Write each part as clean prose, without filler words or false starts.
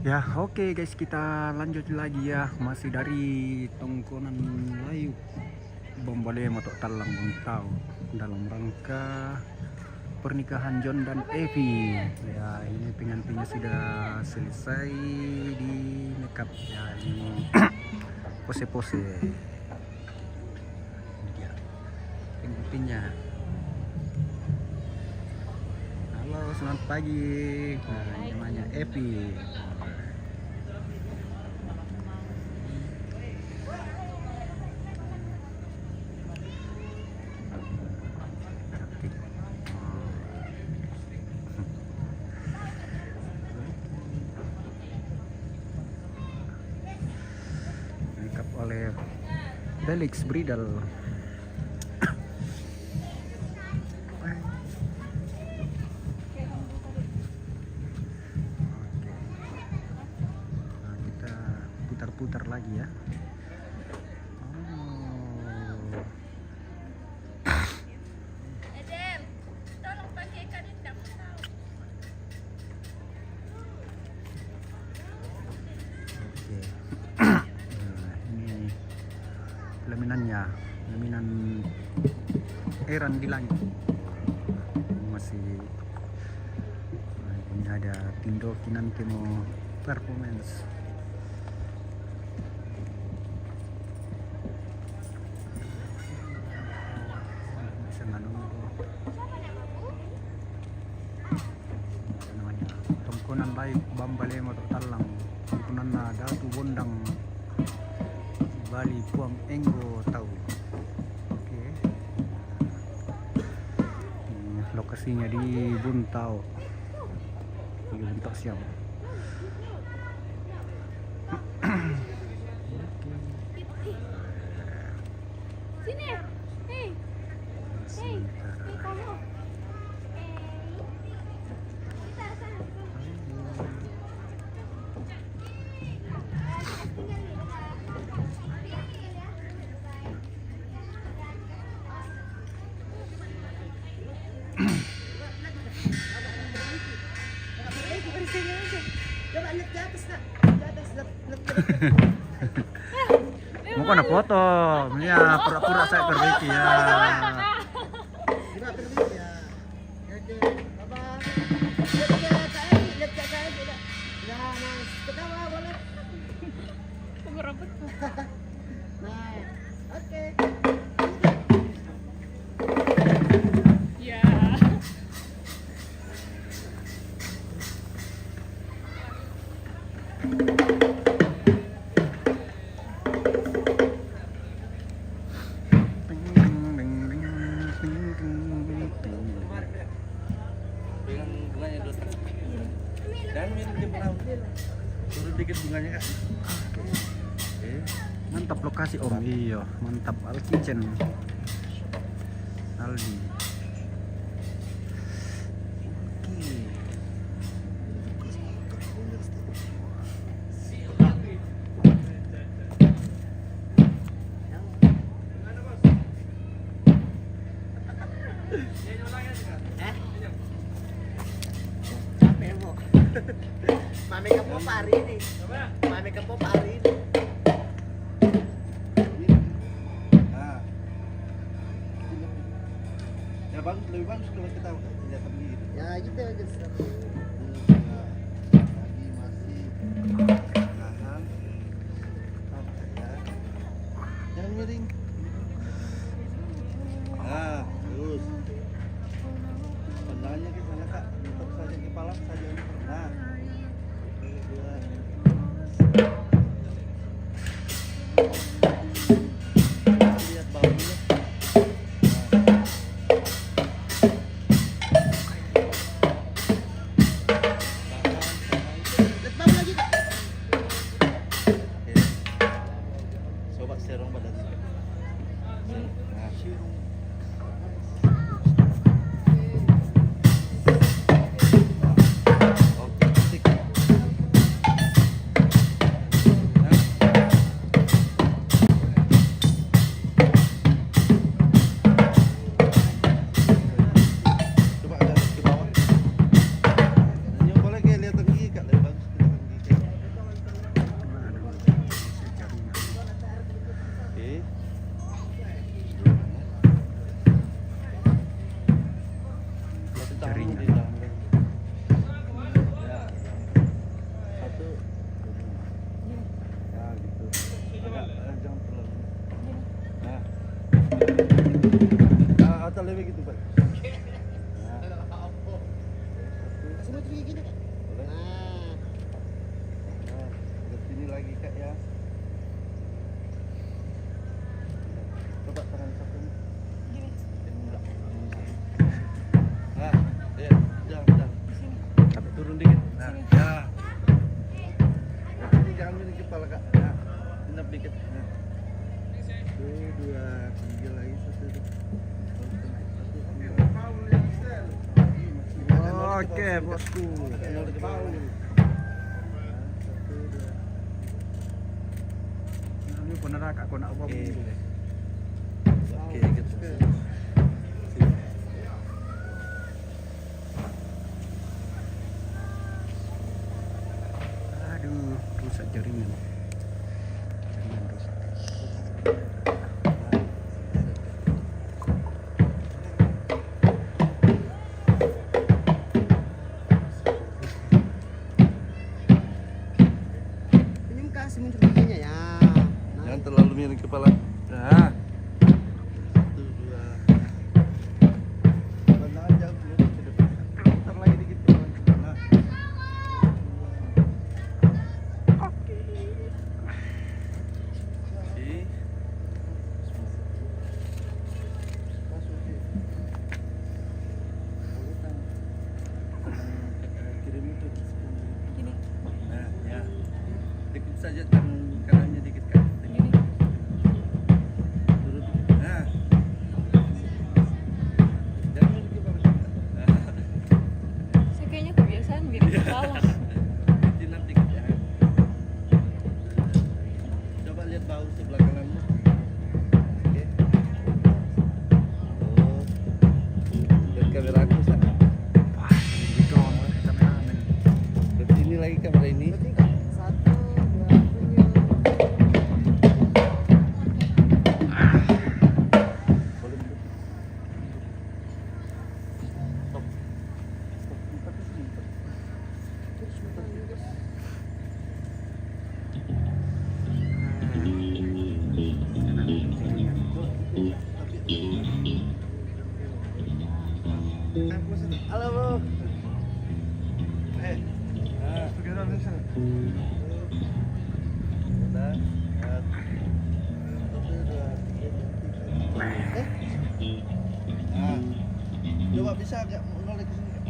Ya, oke guys, kita lanjut lagi ya. Masih dari Tongkonan Layu Bombalema Tok Talang Bung Tau dalam rangka pernikahan John dan Evi. Ya, ini pengantinnya sudah selesai di makeup ya, ini pose-pose. Ini dia pengantinnya. Halo, selamat pagi. Nah, ini namanya Evi. Makeup oleh Felix Bridal. Putar lagi ya. Edem, tolong pakaikan rendang. Oke. Nah, ini pelaminannya, pelaminan Eran di langit. Masih ini ada Tindo nanti mau performance. Tongkonan Layu Bombalema Tok Talang, tongkonan na Datu Bondang Bali Puang Enggo Tau. Oke. Ini lokasinya di Buntau, di Buntau Siam. Sini. Hei. Hei. Hei kamu. Mau kena foto, ya pura-pura saya perbaiki ya. Ya. Dengan bunganya dulu dan minum di perahu turun dikit bunganya kak. Oke. Mantap lokasi om. Iya, mantap. Al Kitchen Aldi. Oke. Mami kamu apa hari ini? Mami kamu apa hari ini? Nah, ya bagus, lebih bagus kalau kita lihat begini. Ya gitu aja. Lagi masih nahan, ya. Jangan miring. Nah, terus pandangannya ke sana kak, untuk saja kepala saja. Nah. Lihat baunya. tinap dikit. Nah. 1, 2, 3 lagi satu. Oke, bosku. Ini bener aku nak bom. Oke, gitu. Aduh, rusak jaringan. Jaringan rusak. Senyum kasih muncul giginya ya. Jangan terlalu miring kepala. Nah. 1, 2. Benar aja aku ke depan. Putar lagi dikit ke depan. Nah. Oke. Kirim itu. Gini. Nah, ya. Dikit saja tangan kanannya dikit kan. Gini. Turun dikit. Nah. Jangan miring kepala. Nah. Saya kayaknya kebiasaan miring kepala. Tinap dikit ya. Coba lihat bahu sebelah kananmu. Oke. Oh. Lihat kamera aku, Sa. Wah, gitu pakai kameramen. Lihat ini lagi kamera ini. 1, 2, senyum. Boleh duduk. Stop. Stop. Tempat di sini. Terus muter terus. Halo, Bro. Nah. Udah. Nah. Coba bisa agak mulai ke sini. Kak?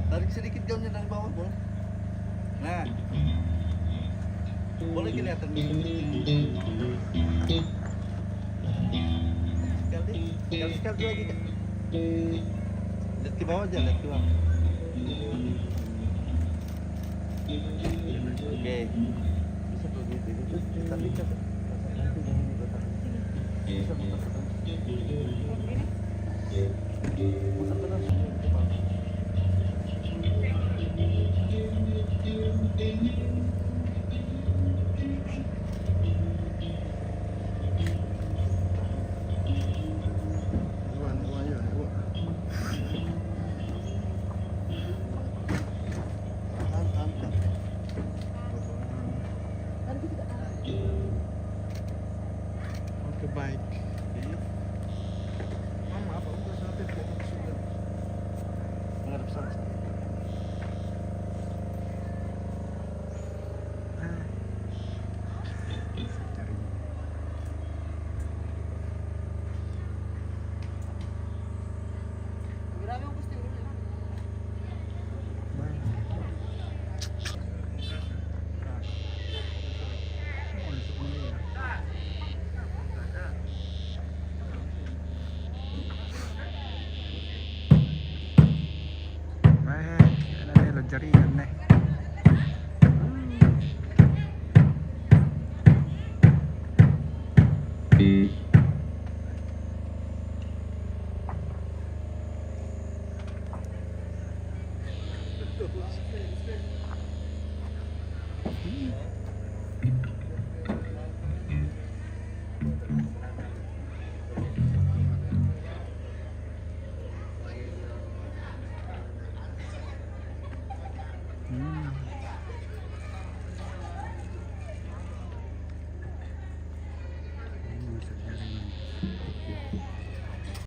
Tarik sedikit gaunnya dari bawah, boleh? Nah. Boleh kelihatan sekali lagi, Kak. Lihat ke bawah aja, lihat ke bawah. Oke. Bisa kalau gitu. Tapi bisa nanti ini putar. Bisa putar terus. Putar terus. Oke, baik. Mama, apa udah sampai ke sudah? Menghadap sana. Grabe ang gusto nyo. Baik, ada lo jaringan nih.